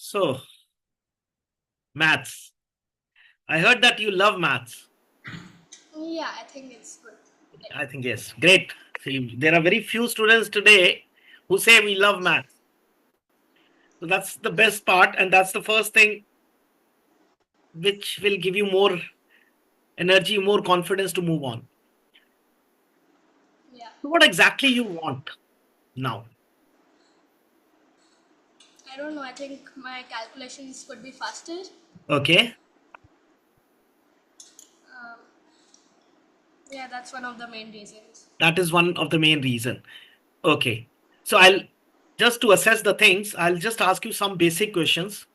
So, maths. I heard that you love maths. Yeah, I think it's good. I think yes. Great. See, there are very few students today who say we love maths. So that's the best part, and that's the first thing which will give you more energy, more confidence to move on. Yeah, So what exactly you want now? I don't know. I think my calculations could be faster. Okay. Um, yeah, that's one of the main reasons. That is one of the main reason. Okay. So I'll just to assess the things, I'll just ask you some basic questions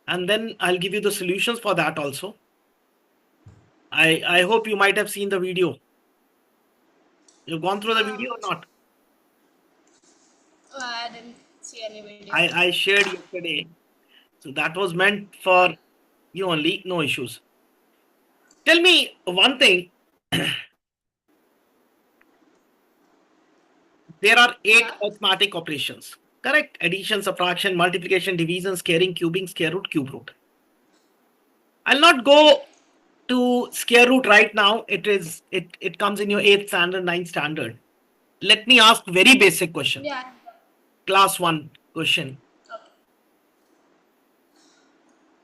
and then I'll give you the solutions for that also. I hope you might have seen the video. You've gone through the Um, video or not? I didn't see any video. I shared yesterday. So that was meant for you only, no issues. Tell me one thing. There are eight Yeah. arithmetic operations. Correct? Addition, subtraction, multiplication, division, squaring, cubing, square root, cube root. I'll not go to square root right now. It comes in your 8th standard, 9th standard. Let me ask very basic question. Yeah. Class 1 question. Okay.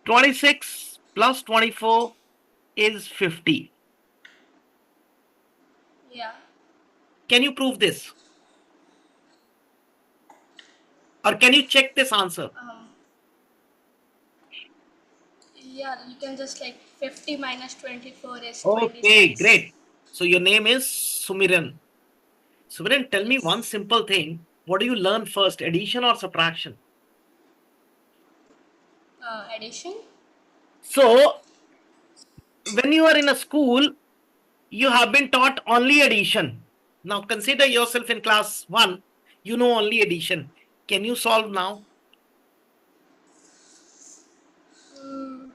26 plus 24 is 50. Yeah. Can you prove this? Or can you check this answer? Um, yeah, you can just like 50 minus 24 is Okay, 26. great. So your name is Sumiran. Sumiran, tell me one Yes. simple thing. What do you learn first, addition or subtraction? Addition. So when you are in a school, you have been taught only addition. Now consider yourself in class 1, you know only addition. Can you solve now? Mm,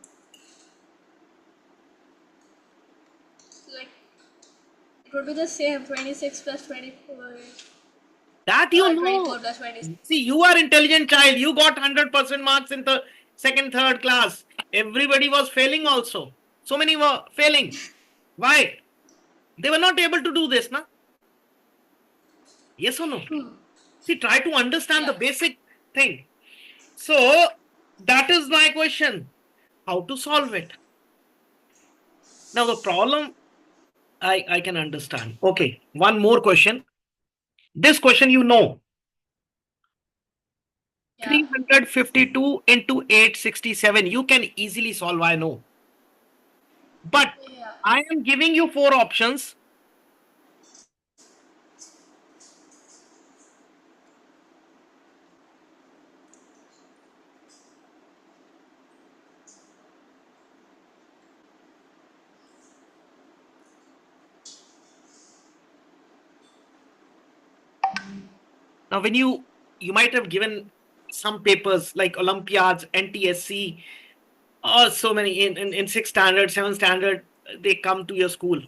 like it would be the same 26 plus 24. That you 24 know. plus 26. See, you are intelligent child. You got 100% marks in the second, third class. Everybody was failing also. So many were failing. Why? They were not able to do this, na? Yes or no? See, try to understand the Yeah. basic thing. So, that is my question. How to solve it? Now, the problem I can understand. Okay, one more question. This question you know. Yeah. 352 into 867. You can easily solve, I know. But Yeah. I am giving you four options. Now, when you might have given some papers like Olympiads, NTSC, or so many in sixth standard, seventh standard, they come to your school.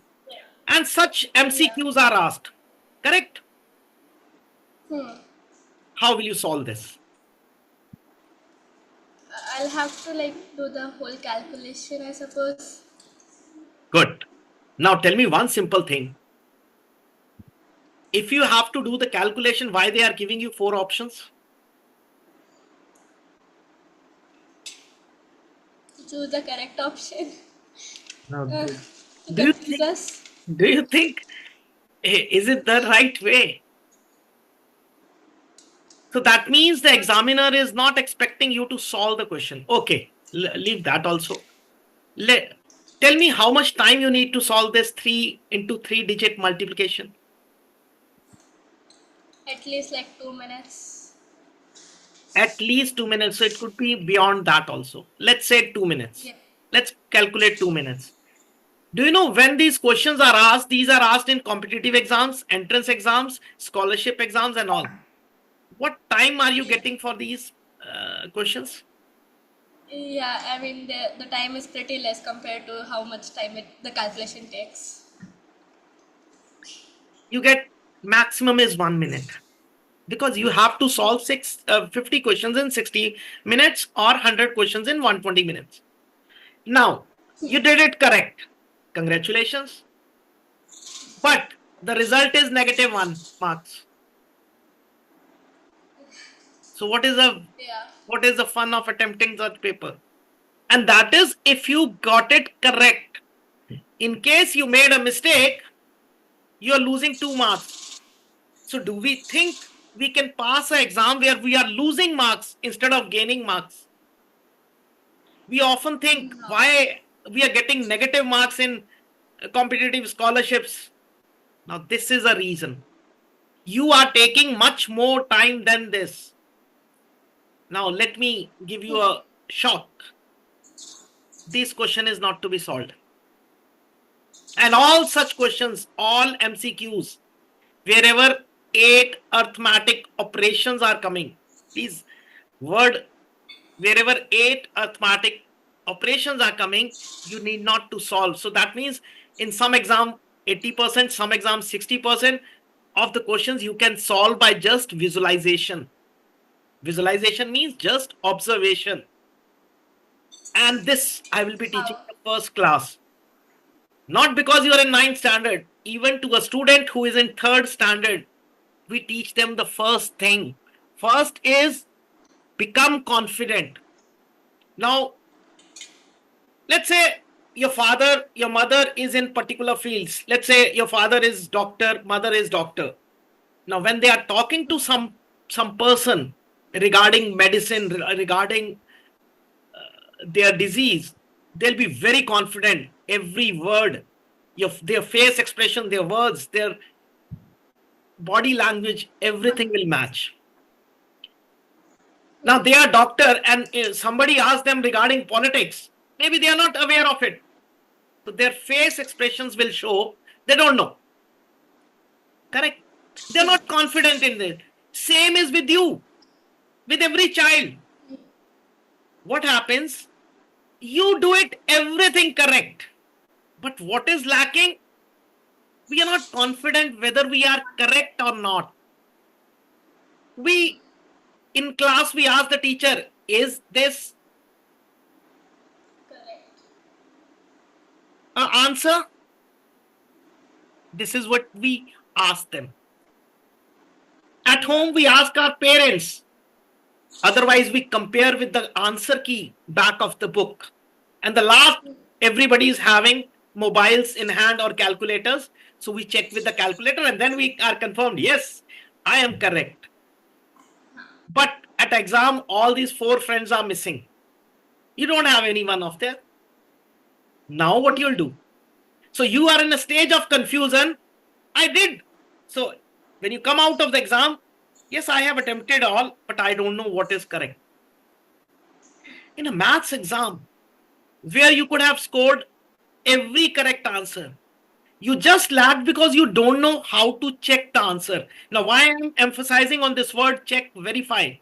And such Yeah. MCQs are asked. Correct? Hmm. How will you solve this? I'll have to like do the whole calculation, I suppose. Good. Now tell me one simple thing. If you have to do the calculation, why they are giving you four options? Choose the correct option. Now, Uh, to do you confuse think us. do you think is it the right way? So that means the What? examiner is not expecting you to solve the question. Okay, leave that also. Le- Tell me how much time you need to solve this 3 into 3 digit multiplication. At least like 2 minutes. At least 2 minutes. So it could be beyond that also. Let's say 2 minutes. Yeah. Let's calculate 2 minutes. Do you know when these questions are asked? These are asked in competitive exams, entrance exams, scholarship exams, and all. What time are you Yeah. getting for these questions? Yeah, I mean the time is pretty less compared to how much time the calculation takes. You get maximum is 1 minute. because you have to solve 50 questions in 60 minutes or 100 questions in 120 minutes. Now, you did it correct. Congratulations. But the result is -1 marks. So what is Yeah. the fun of attempting such paper? And that is if you got it correct. In case you made a mistake, you're losing 2 marks. So do we think we can pass an exam where we are losing marks instead of gaining marks? We often think No. why we are getting negative marks in competitive scholarships. Now, this is a reason. You are taking much more time than this. Now, let me give you a shock. This question is not to be solved. And all such questions, all MCQs, wherever 8 arithmetic operations are coming, please, word, wherever 8 arithmetic operations are coming, you need not to solve. So that means in some exam 80%, some exam 60% of the questions you can solve by just visualization. Visualization means just observation. And this I will be teaching How? the first class. Not because you are in 9th standard, even to a student who is in 3rd standard, we teach them the first thing. First is become confident. Now, let's say your father, your mother is in particular fields. Let's say your father is doctor, mother is doctor. Now, when they are talking to some person regarding medicine, regarding their disease, they'll be very confident. Every word, their face expression, their words, their body language, everything will match. Now they are doctor and somebody asks them regarding politics. Maybe they are not aware of it. So their face expressions will show they don't know. Correct? They're not confident in it. Same is with you, with every child. What happens? You do it everything correct. But what is lacking? We are not confident whether we are correct or not. We, in class, we ask the teacher, is this Correct. an answer? This is what we ask them. At home, we ask our parents. Otherwise, we compare with the answer key back of the book. And the last, everybody is having mobiles in hand or calculators. So we check with the calculator and then we are confirmed, yes, I am correct. But at exam, all these 4 friends are missing. You don't have any one of them. Now what you'll do? So you are in a stage of confusion. I did. So when you come out of the exam, yes, I have attempted all, but I don't know what is correct. In a maths exam, where you could have scored every correct answer, you just lagged because you don't know how to check the answer. Now, why I'm emphasizing on this word check, verify?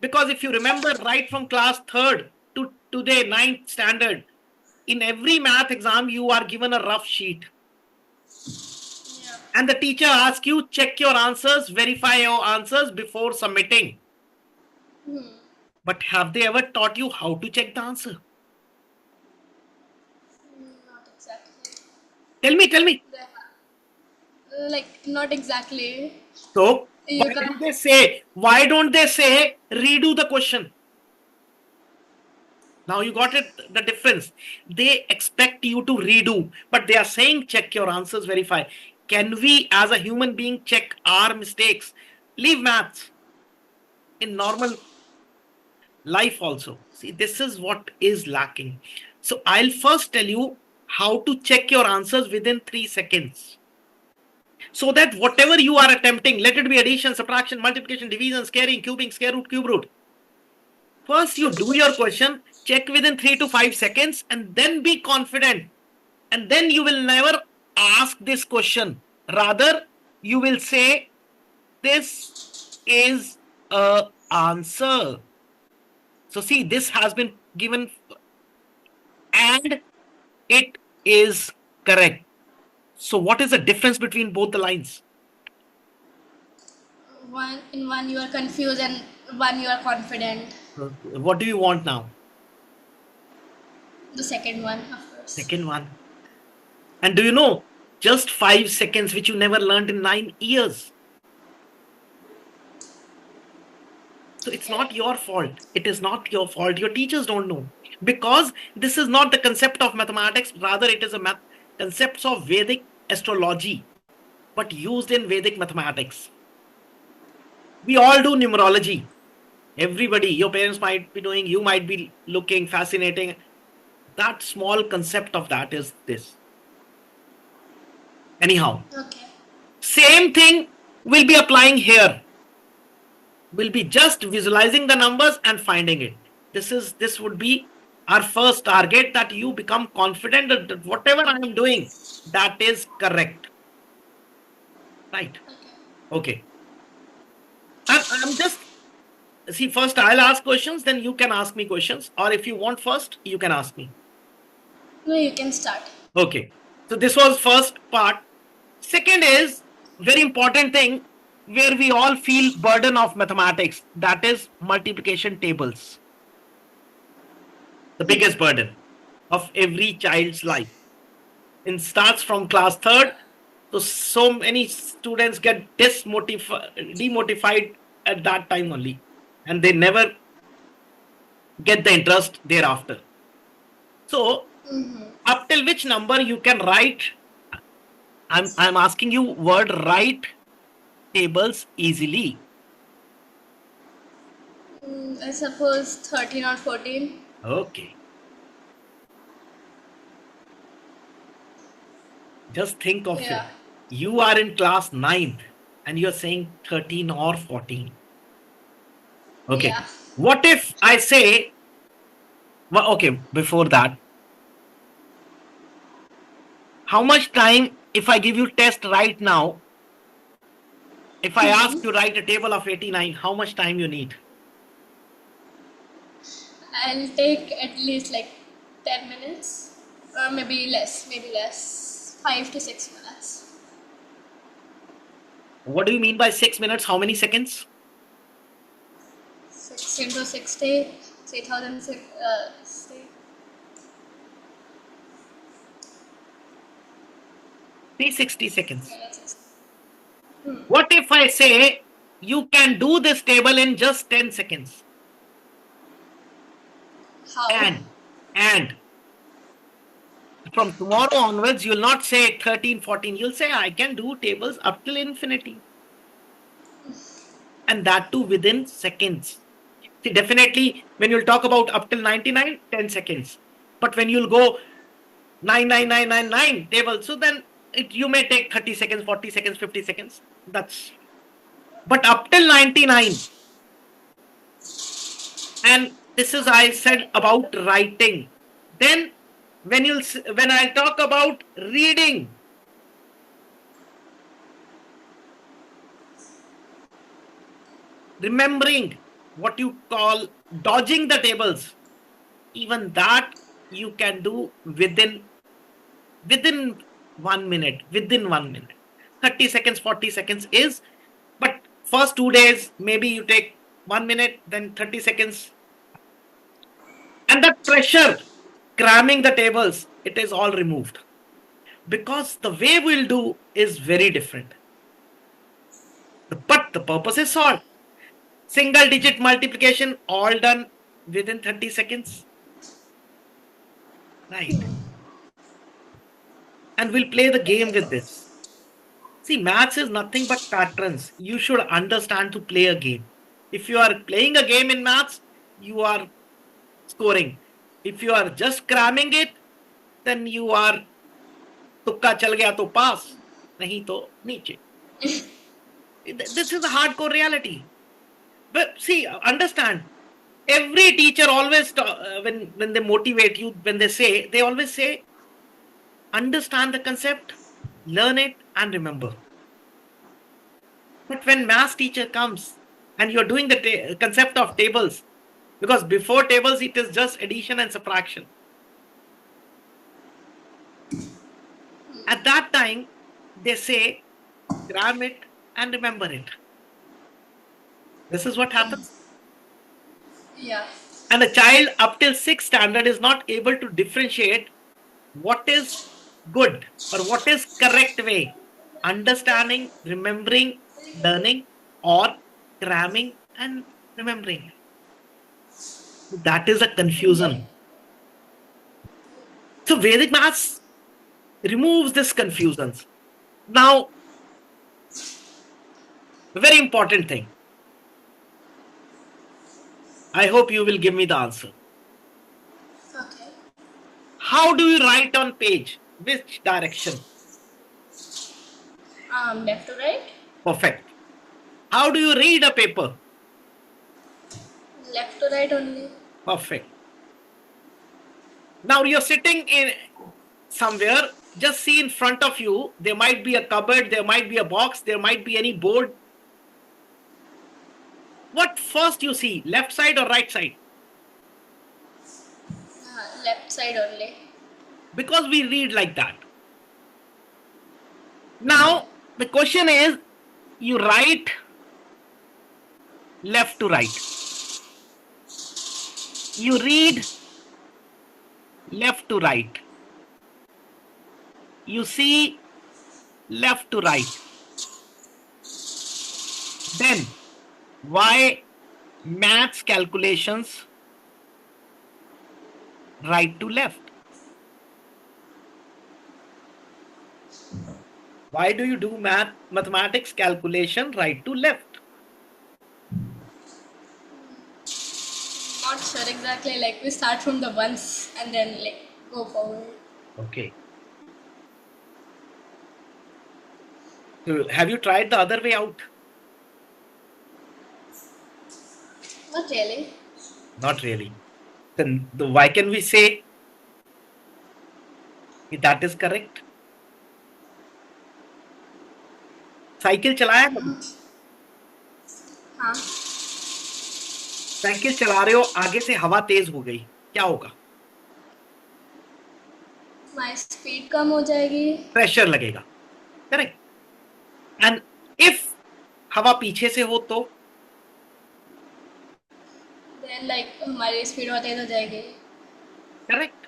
Because if you remember right from class 3rd to today, 9th standard, in every math exam, you are given a rough sheet. Yeah. And the teacher asks you, check your answers, verify your answers before submitting. But have they ever taught you how to check the answer? Not exactly. Tell me. Like, not exactly. So You why can't. don't they say, redo the question? Now you got it, the difference. They expect you to redo, but they are saying check your answers, verify. Can we as a human being check our mistakes? Leave maths. In normal life also. See, this is what is lacking. So I'll first tell you how to check your answers within 3 seconds. So that whatever you are attempting, let it be addition, subtraction, multiplication, division, squaring, cubing, square root, cube root. First, you do your question, check within 3 to 5 seconds, and then be confident. And then you will never ask this question. Rather, you will say, this is a answer. So see, this has been given and it is correct. So what is the difference between both the lines? one you are confused and one you are confident. What do you want now? The second one, of course. Second one. And do you know, just 5 seconds, which you never learned in 9 years. So it's not Correct. your fault. It is not your fault. Your teachers don't know. Because this is not the concept of mathematics, rather, it is a concepts of Vedic astrology, but used in Vedic mathematics. We all do numerology. Everybody, your parents might be doing, you might be looking fascinating. That small concept of that is this. Anyhow, Okay. same thing will be applying here. We'll be just visualizing the numbers and finding it. This would be our first target, that you become confident that whatever I am doing, that is correct. Right. Okay. Okay. I'm just see, first I'll ask questions, then you can ask me questions. Or if you want first, you can ask me. No, you can start. Okay. So this was first part. Second is very important thing where we all feel burden of mathematics. That is multiplication tables. The biggest burden of every child's life. It starts from class third. Yeah. So many students get demotivated at that time only, and they never get the interest thereafter. So up till which number you can write? I'm asking you word write tables easily. I suppose 13 or 14. Okay. Just think of it. Yeah. You are in class 9th and you're saying 13 or 14. Okay. Yeah. What if I say, well, okay, before that, how much time if I give you test right now, if I ask you write a table of 89, how much time you need? I'll take at least like 10 minutes or maybe less, 5 to 6 minutes. What do you mean by 6 minutes? How many seconds? 6 into 60, 3000, 360 seconds. yeah, that's it. What if I say you can do this table in just 10 seconds? How? And from tomorrow onwards, you'll not say 13, 14. You'll say, I can do tables up till infinity. And that too within seconds. See, definitely, when you'll talk about up till 99, 10 seconds. But when you'll go 99999 table, so then you may take 30 seconds, 40 seconds, 50 seconds. But up till 99. And this is I said about writing. Then when I talk about reading, remembering, what you call dodging the tables, even that you can do within 1 minute. Within 1 minute, 30 seconds, 40 seconds is. But first 2 days maybe you take 1 minute, then 30 seconds, and that pressure cramming the tables, it is all removed, because the way we'll do is very different. But the purpose is solved. Single digit multiplication all done within 30 seconds. Right. And we'll play the game with this. See, maths is nothing but patterns. You should understand to play a game. If you are playing a game in maths, you are scoring. If you are just cramming it, then you are तुक्का चल गया तो पास, नहीं तो नीचे. This is the hardcore reality. But see, understand, every teacher always, when they motivate you, when they always say, understand the concept, learn it, and remember. But when math teacher comes and you're doing the concept of tables, because before tables it is just addition and subtraction. At that time, they say, cram it and remember it. This is what happens. Yeah. And a child up till 6th standard is not able to differentiate what is good or what is correct way. Understanding, remembering, learning, or cramming and remembering. That is a Okay. confusion. So Vedic maths removes this confusions. Now, very important thing. I hope you will give me the answer. Okay. How do you write on page? Which direction? Left to right. Perfect. How do you read a paper? Left to right only. Perfect. Now you're sitting in somewhere, just see in front of you, there might be a cupboard, there might be a box, there might be any board. What first you see, left side or right side? Left side only. Because we read like that. Now, the question is, you write left to right. You read left to right. You see left to right. Then, why maths calculations right to left? Why do you do mathematics calculation right to left? Not sure exactly. Like we start from the ones and then like go forward. Okay. So have you tried the other way out? Not really. Not really. Then why can we say that is correct? Cycle चलाया कभी? हाँ. Cycle चला रहे हो, आगे से हवा तेज हो गई, क्या होगा? हमारी स्पीड कम हो जाएगी. प्रेशर लगेगा. करेक्ट. एंड इफ हवा पीछे से हो तो Then like हमारी स्पीड और तेज हो जाएगी. Correct.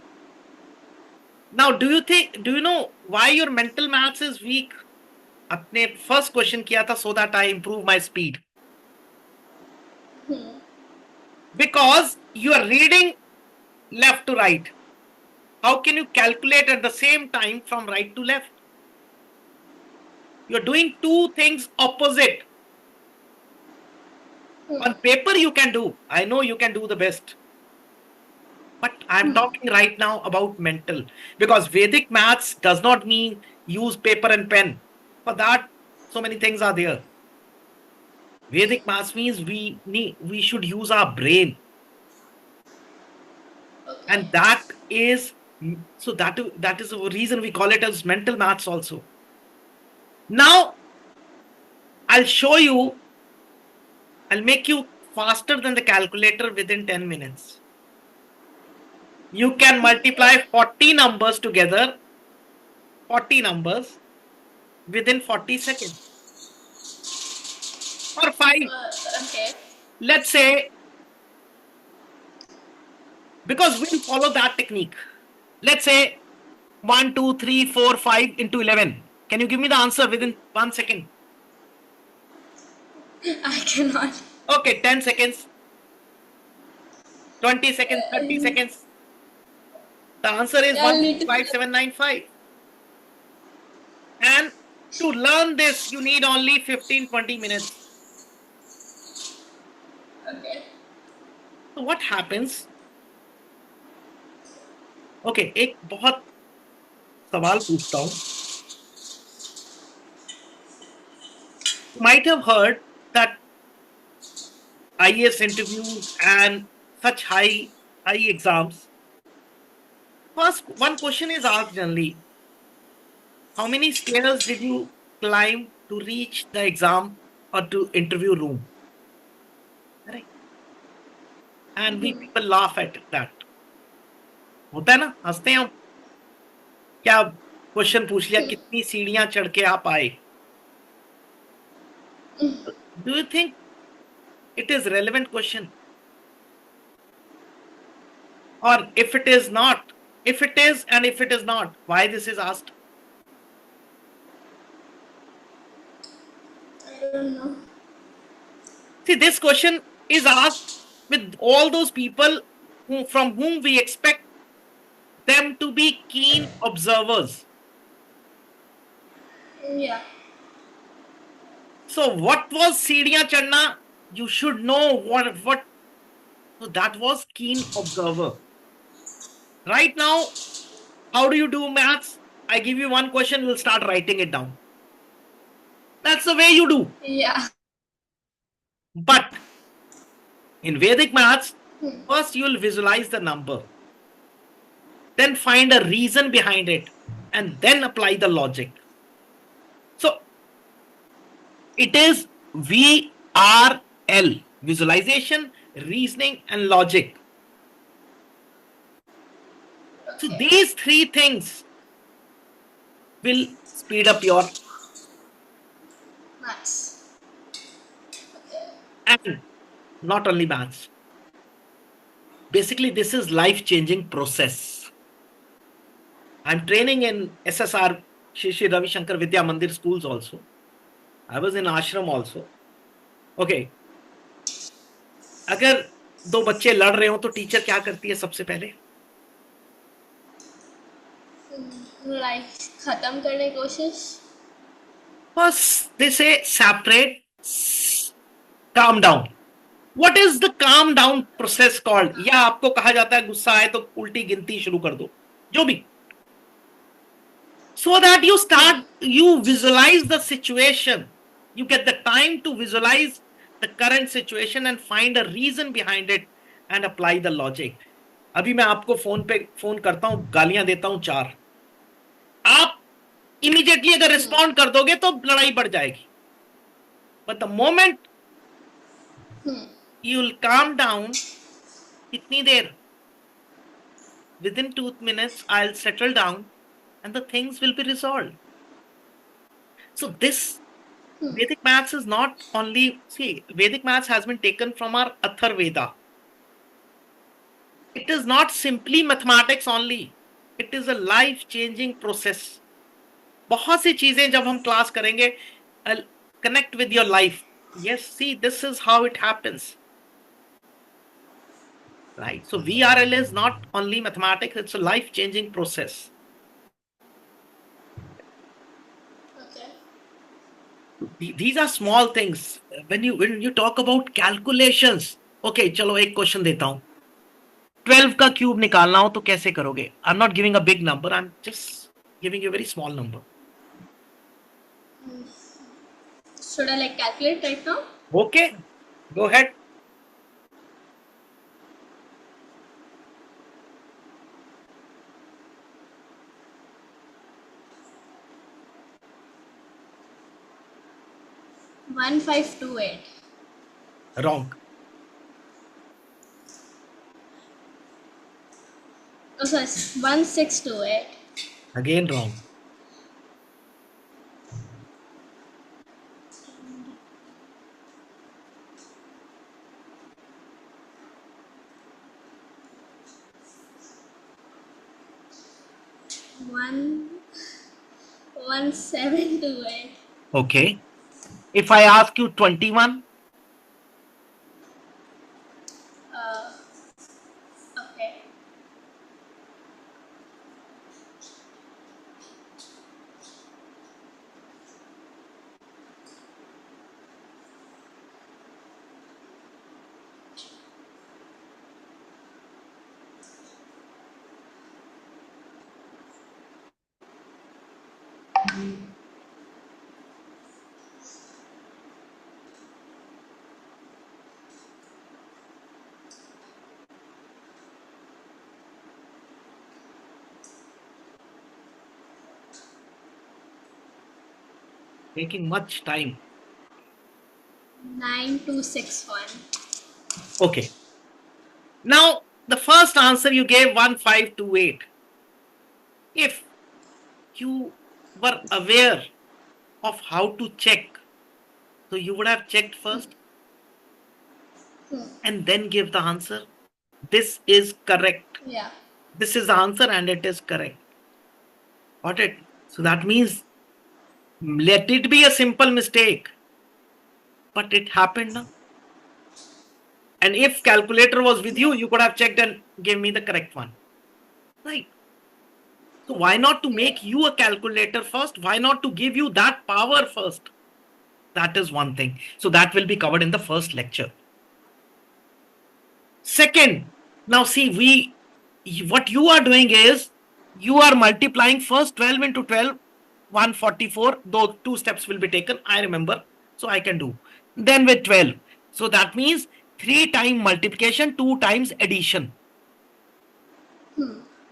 Now do you know why your mental maths is weak? अपने फर्स्ट क्वेश्चन किया था so that I improve my speed. Because you are reading left to right. How can you calculate at the same time from right to left? You're doing two things opposite. On paper, you can do. I know you can do the best. But I'm talking right now about mental. Because Vedic maths does not mean use paper and pen. For that, so many things are there. Vedic maths means we should use our brain. And that is that is the reason we call it as mental maths also. Now, I'll show you, I'll make you faster than the calculator within 10 minutes. You can multiply 40 numbers together, 40 numbers within 40 seconds. Or 5. Okay. Let's say, because we'll follow that technique. Let's say 1, 2, 3, 4, 5 into 11. Can you give me the answer within 1 second? I cannot. Okay, 10 seconds, 20 seconds, 30 seconds. The answer is Yeah, I'll need to 15795. And to learn this, you need only 15-20 minutes. Okay. So what happens? Okay, एक बहुत सवाल पूछता हूँ. You might have heard that IAS interviews and such high exams. First, one question is asked generally: how many stairs did you climb to reach the exam or to interview room? Correct. And we people laugh at that. होता है ना, हंसते हैं हम. क्या question पूछ लिया, कितनी सीढ़ियां चढ़ के आप आए? Do you think it is relevant question. Or if it is not, if it is and if it is not, why this is asked? I don't know. See, this question is asked with all those people from whom we expect them to be keen observers. Yeah. So what was Sidiya Channa? You should know what so that was keen observer. Right now, how do you do maths? I give you one question, you'll start writing it down. That's the way you do. Yeah. But in Vedic maths, first you'll visualize the number, then find a reason behind it, and then apply the logic. So it is VRL, visualization, reasoning, and logic. So Okay. these three things will speed up your Maths. Okay. and not only maths. Basically, this is life-changing process. I'm training in SSR, Shri Ravi Shankar Vidya Mandir schools also. I was in ashram also. Okay. अगर दो बच्चे लड़ रहे हो तो teacher क्या करती है सबसे पहले? लाइफ खत्म करने की कोशिश. First, they say separate, calm down. What is the calm down process called? या आपको कहा जाता है गुस्सा आए तो उल्टी गिनती शुरू कर दो, जो भी. So that you visualize the situation. You get the time to visualize the current situation and find a reason behind it and apply the logic. अभी मैं आपको फोन पे फोन करता हूं, गालियां देता हूं 4. आप इमीडिएटली अगर रिस्पॉन्ड कर दोगे तो लड़ाई बढ़ जाएगी. But the moment you'll calm down, कितनी देर? Within 2 minutes, I'll settle down and the things will be resolved. So this Vedic maths is not only, see, Vedic maths has been taken from our Atharveda. It is not simply mathematics only. It is a life-changing process. बहुत सी चीजें जब हम class करेंगे, connect with your life. Yes, see, this is how it happens. Right? So VRL is not only mathematics, it's a life-changing process. These are small things. When you talk about calculations, okay, चलो एक question देता हूं. 12 का cube निकालना हो तो कैसे करोगे? I'm not giving a big number. I'm just giving you a very small number. Should I like calculate right now? Okay, go ahead. One 528. Wrong. Oh, sorry. 1628. Again wrong. One 1728. Okay. If I ask you 21, Okay. taking much time. 9261. Okay. Now, the first answer you gave 1528. If you were aware of how to check, so you would have checked first. and then give the answer. This is correct. Yeah. This is the answer and it is correct. Got it? So that means let it be a simple mistake, but it happened now. And if calculator was with you, you could have checked and give me the correct one. Right. So why not to make you a calculator first? Why not to give you that power first? That is one thing. So that will be covered in the first lecture. Second, now see, what you are doing is you are multiplying first 12 into 12, 144. Those two steps will be taken. I remember. So I can do. Then with 12. So that means 3 times multiplication, 2 times addition.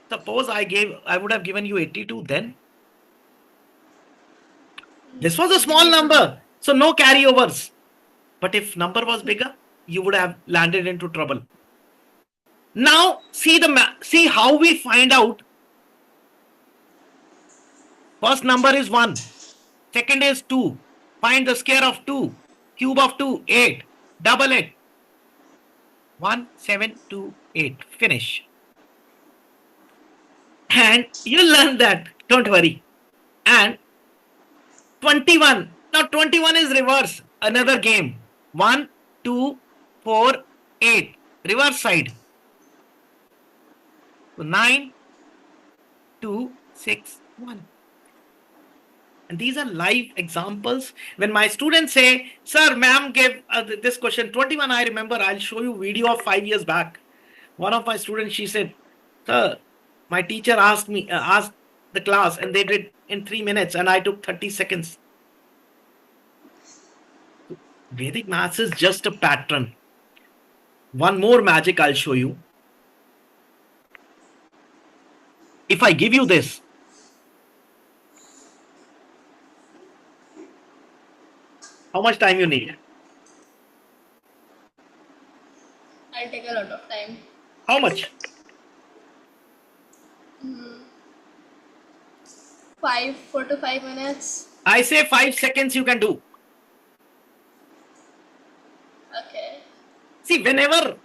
Suppose I would have given you 82 then. This was a small number. So no carryovers. But if number was bigger, you would have landed into trouble. Now see how we find out. First number is 1. Second is 2. Find the square of 2. Cube of 2, 8. Double it. 1, 7, 2, 8. Finish. And you learn that. Don't worry. And 21. Now 21 is reverse. Another game. 1, 2, 4, 8. Reverse side. So 9, 2, 6, 1. And these are live examples. When my students say, sir, ma'am gave this question, 21, I remember, I'll show you video of 5 years back. One of my students, she said, sir, my teacher asked the class and they did in 3 minutes and I took 30 seconds. Vedic maths is just a pattern. One more magic I'll show you. If I give you this, how much time you need? I'll take a lot of time. How much? 4 to 5 minutes. I say 5 seconds you can do. Okay. See, whenever,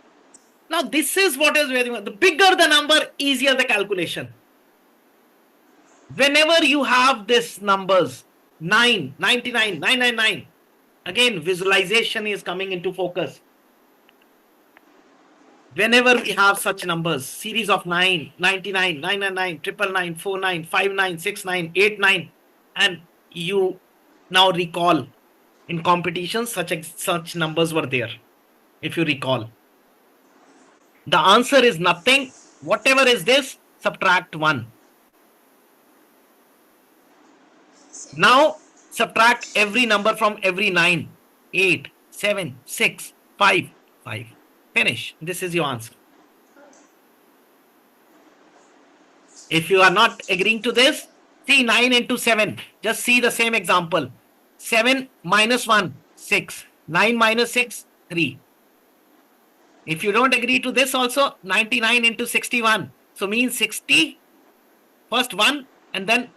now this is what is very much, the bigger the number, easier the calculation. Whenever you have this numbers, 9, 99, 999, again, visualization is coming into focus. Whenever we have such numbers, series of 9, 99, 999, 999, 49, 59, 69, 89, and you now recall in competitions such numbers were there. If you recall, the answer is nothing. Whatever is this, subtract 1. Now subtract every number from every 9. 8, 7, 6, 5, 5. Finish. This is your answer. If you are not agreeing to this, see 9 into 7. Just see the same example. 7 minus 1, 6. 9 minus 6, 3. If you don't agree to this also, 99 into 61. So means 60. First 1 and then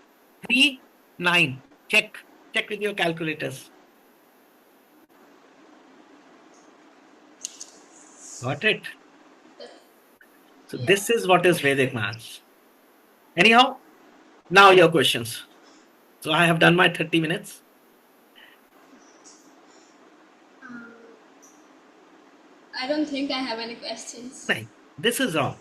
3, 9. Check with your calculators. Got it? So this is what is Vedic maths. Anyhow, now your questions. So I have done my 30 minutes. I don't think I have any questions. Right. This is wrong.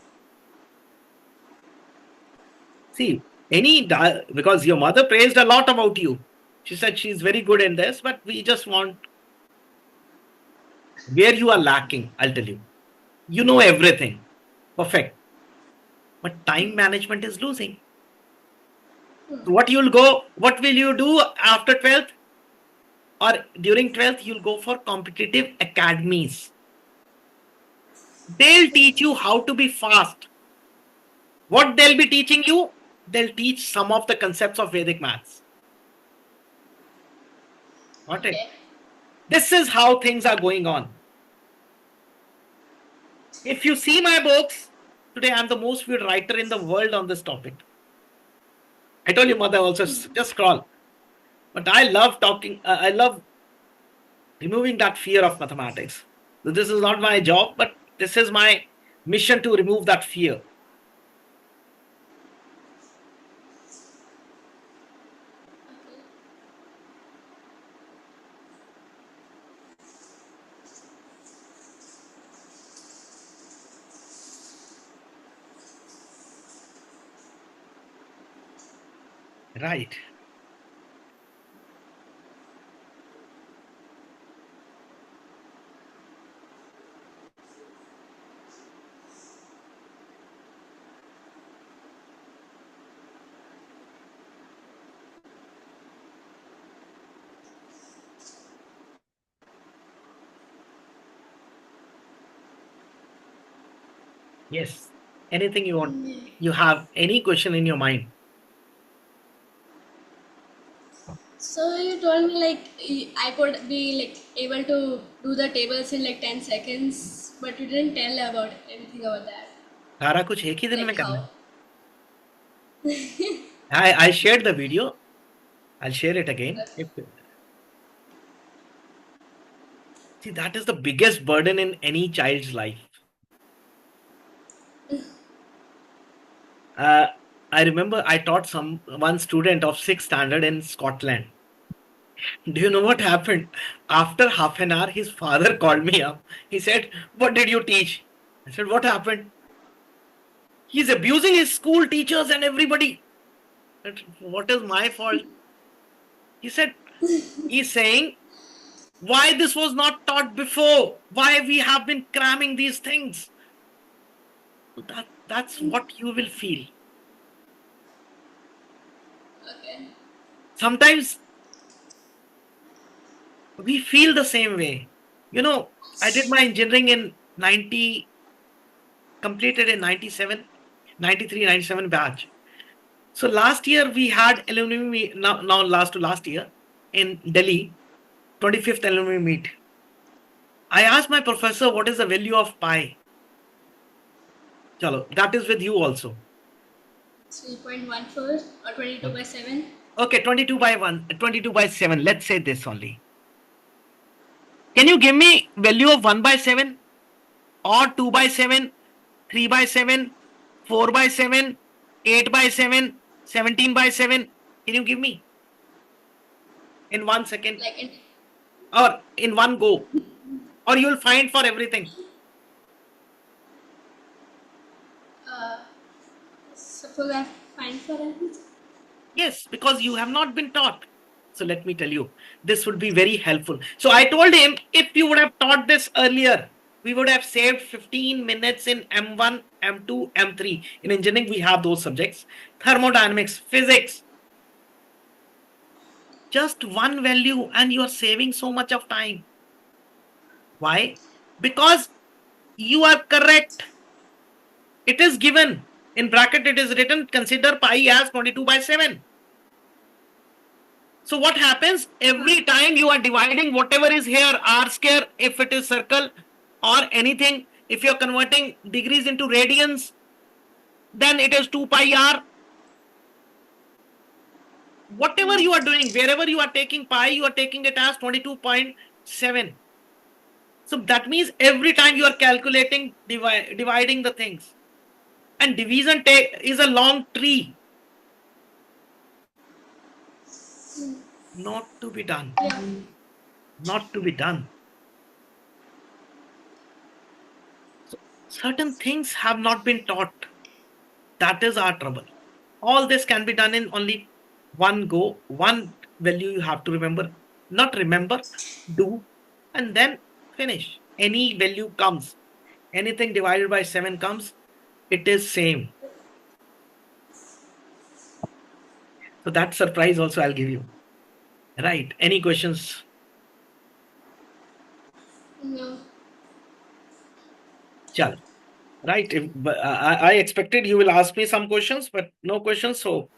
See, because your mother praised a lot about you. She said she's very good in this, but we just want where you are lacking, I'll tell you. You know everything. Perfect. But time management is losing. What will you do after 12th? Or during 12th, you'll go for competitive academies. They'll teach you how to be fast. What they'll be teaching you? They'll teach some of the concepts of Vedic maths. Got it? This is how things are going on. If you see my books, today I'm the most viewed writer in the world on this topic. I told you, mother, also just scroll. But I love talking. I love removing that fear of mathematics. So this is not my job, but this is my mission to remove that fear. Okay. Right. Yes. Anything you want. Yeah. You have any question in your mind? So you told me like I could be like able to do the tables in like 10 seconds, but you didn't tell about anything about that. सारा कुछ एक ही दिन Like में करना how? है. I shared the video. I'll share it again. See, that is the biggest burden in any child's life. Uh, I remember I taught one student of 6th standard in Scotland. Do you know what happened? After half an hour, his father called me up. He said, "What did you teach?" I said, "What happened?" "He's abusing his school teachers and everybody." I said, "What is my fault?" He said, "He's saying why this was not taught before, why we have been cramming these things." So that's what you will feel. Okay. Sometimes we feel the same way. I did my engineering in 90, completed in 97, 93, 97 batch. So last year we had alumni meet, now last to last year in Delhi, 25th alumni meet. I asked my professor, what is the value of pi? Chalo, that is with you also. 3.14 or 22 by 7. Okay, 22 by 1, 22 by 7. Let's say this only. Can you give me value of 1 by 7 or 2 by 7, 3 by 7, 4 by 7, 8 by 7, 17 by 7? Can you give me in 1 second Like in, or in one go? Or you will find for everything. uh, suppose I find for everything. Yes, because you have not been taught. So let me tell you, this would be very helpful. So I told him, if you would have taught this earlier, we would have saved 15 minutes in M1, M2, M3. In engineering, we have those subjects: thermodynamics, physics. Just one value, and you are saving so much of time. Why? Because you are correct. It is given. In bracket, it is written, consider pi as 22 by 7. So what happens every time you are dividing whatever is here, r square, if it is circle or anything, if you're converting degrees into radians, then it is 2 pi r. Whatever you are doing, wherever you are taking pi, you are taking it as 22.7. So that means every time you are calculating, dividing the things. And division is a long tree. Not to be done. Yeah. Not to be done. So certain things have not been taught. That is our trouble. All this can be done in only one go. One value you have to remember. Not remember, do, and then finish. Any value comes. Anything divided by 7 comes, it is same. So that surprise also I'll give you. Right. Any questions? No. Chal. Right. But I expected you will ask me some questions, but no questions. So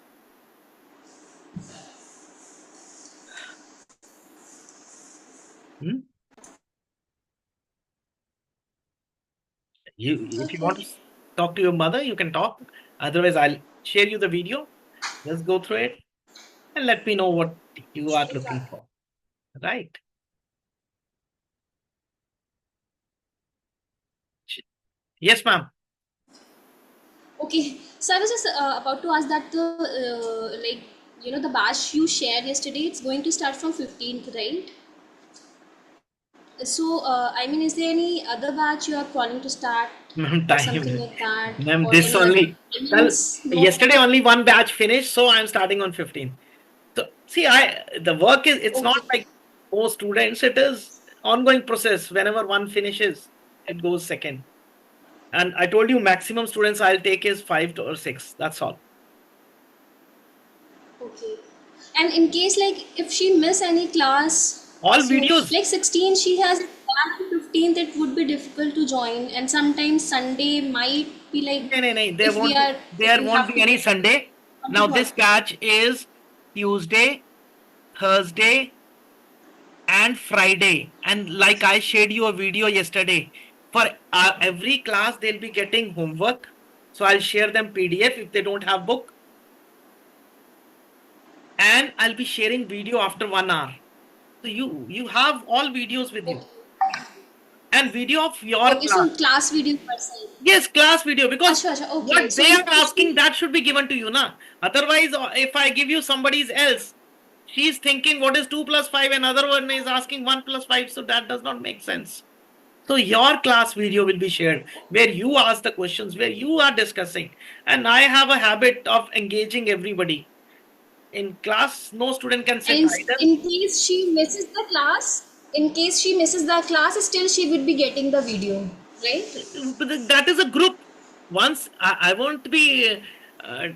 hmm? If you want Okay. to talk to your mother, you can talk. Otherwise, I'll share you the video. Just go through it and let me know what you are looking for. Right. Yes, ma'am. Okay, so I was just about to ask that the the batch you shared yesterday, it's going to start from 15th, right? So I mean, is there any other batch you are planning to start Ma'am, or something time. like that, Ma'am, or this any other only. Well, timings? No. yesterday only one batch finished, so I'm starting on 15. So see, the work is, it's not Okay. like most students. It is ongoing process. Whenever one finishes, it goes second. And I told you maximum students I'll take is or six. That's all. Okay. And in case like if she miss any class, All so videos. like 16 she has and 15th it would be difficult to join, and sometimes Sunday might be like No, no, no. if we are if There we won't have be to any Sunday. come to Now this work. batch is Tuesday, Thursday, and Friday. And like I shared you a video yesterday, for every class they'll be getting homework. So I'll share them PDF if they don't have book, and I'll be sharing video after 1 hour. So you have all videos with you, Okay. and video of your Okay, so class. class video per se. Yes, class video, because Acha, acha, okay. what So they are if asking she, that should be given to you, na. Otherwise, if I give you somebody's else, she's thinking what is 2 plus 5, another one is asking 1 plus 5, so that does not make sense. So your class video will be shared where you ask the questions, where you are discussing, and I have a habit of engaging everybody in class. No student can sit and idle. in case she misses the class, in case she misses the class, still she would be getting the video, right? But that is a group. Once I won't be. Uh,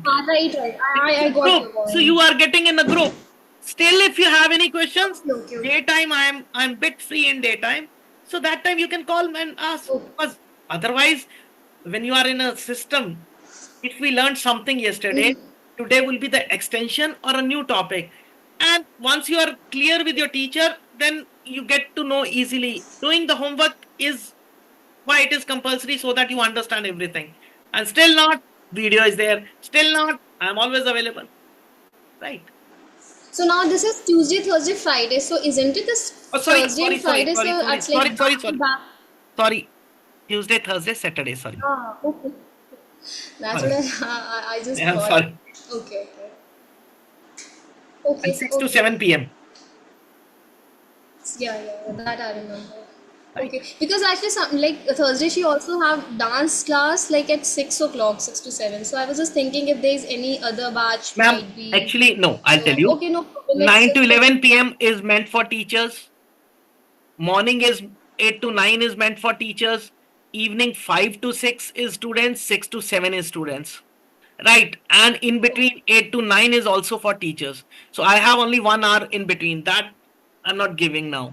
Ah, right, right. It's I a got group. your So point. you are getting in a group. Still, if you have any questions, Okay, okay, okay. daytime I'm bit free in daytime. So that time you can call and ask. Okay. Because otherwise, when you are in a system, if we learned something yesterday, Mhm. today will be the extension or a new topic. And once you are clear with your teacher, then you get to know easily. Doing the homework is why it is compulsory, so that you understand everything. And still not, video is there. Still not, I'm always available. Right. So now this is Tuesday, Thursday, Friday. So isn't it this Oh, sorry, Thursday and sorry, sorry, Friday? sorry, So sorry, it's like sorry, sorry, back to sorry. back. Sorry. Tuesday, Thursday, Saturday. Sorry. Ah, okay. That's what Sorry. I just Yeah, I'm thought. sorry. Okay, okay. And Okay, 6 to okay. 7 p.m. Yeah, yeah, that I remember. Right. Okay, because actually, some like Thursday, she also have dance class like at 6 o'clock, 6 to 7. So I was just thinking if there's any other batch Ma'am, might be. actually, no, I'll tell So you. okay, no problem. Let's 9 to just 11 p.m. is meant for teachers. Morning is 8 to 9 is meant for teachers. Evening 5 to 6 is students. 6 to 7 is students. Right. And in between 8 to 9 is also for teachers. So I have only 1 hour in between. That I'm not giving now.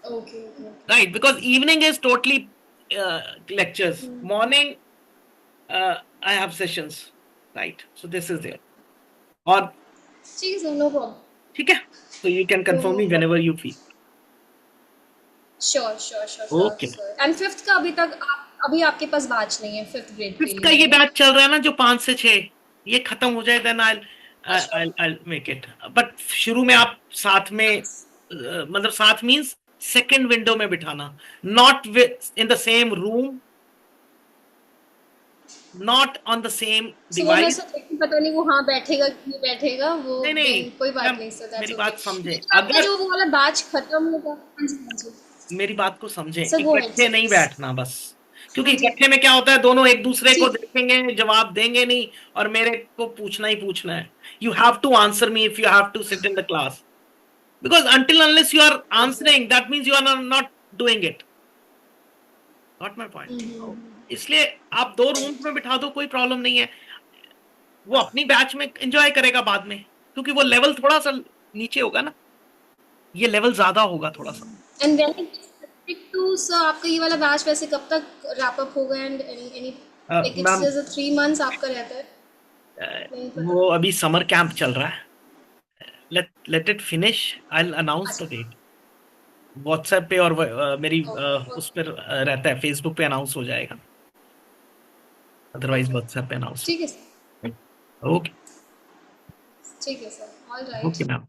okay, okay. Right. Because evening is totally lectures. Hmm. Morning, I have sessions. Right. So this is there. Or, ठीक है, no problem. ठीक है? So you can No, confirm no me problem. whenever you feel. Sure, sure, sure, sure, Okay. sure. And fifth का अभी आपके पास batch नहीं है fifth grade के फिफ्थ का लिए, ये राइट? बैच चल रहा है ना, जो 5 से 6, ये खत्म हो जाए, देन अच्छा, आई मेक इट। बट शुरू में आप साथ में, मतलब साथ मींस सेकंड विंडो में बिठाना, not in the same room, not on the same so वो मैं डिवाइस। सोच रही थी पता नहीं वो हाँ बैठेगा कि नहीं बैठेगा वो, नहीं नहीं देन कोई बात मैम, नहीं, सर दैट्स मेरी ओके। बात समझे, लेकिन आपका अगर जो वो वाला बैच खत्म होगा, हाँ जी, हाँ जी। मेरी बात को समझे, सर गो अहेड इकट्ठे सर नहीं प्लीज। बैठना बस। क्योंकि हाँ जी, इकट्ठे में क्या होता है, दोनों एक दूसरे को ठीक। देखेंगे, जवाब देंगे नहीं, और मेरे को पूछना ही पूछना है। You have to answer me if you have to sit in the class, because until unless you are okay. answering, that means you are not doing it. Got my point? इसलिए आप दो रूम्स राइट। में बिठा दो, कोई problem नहीं है। वो अपनी बैच में एंजॉय करेगा बाद में, क्योंकि वो लेवल थोड़ा सा नीचे होगा ना, ये लेवल ज्यादा होगा थोड़ा सा। And when it specific to sir आपका ये वाला बैच वैसे कब तक रैप अप होगा, and any like it's ma'am, just 3 months आपका रहता है? नहीं पता। वो अभी समर कैंप चल रहा है। Let it finish, I announce the अच्छा, डेट व्हाट्सएप पे, और मेरी ओके, उस पर रहता है, फेसबुक पे अनाउंस हो जाएगा, अदरवाइज ओके। व्हाट्सएप पे अनाउंस। ठीक है सर, ओके। ठीक है sir, all right. Okay ma'am.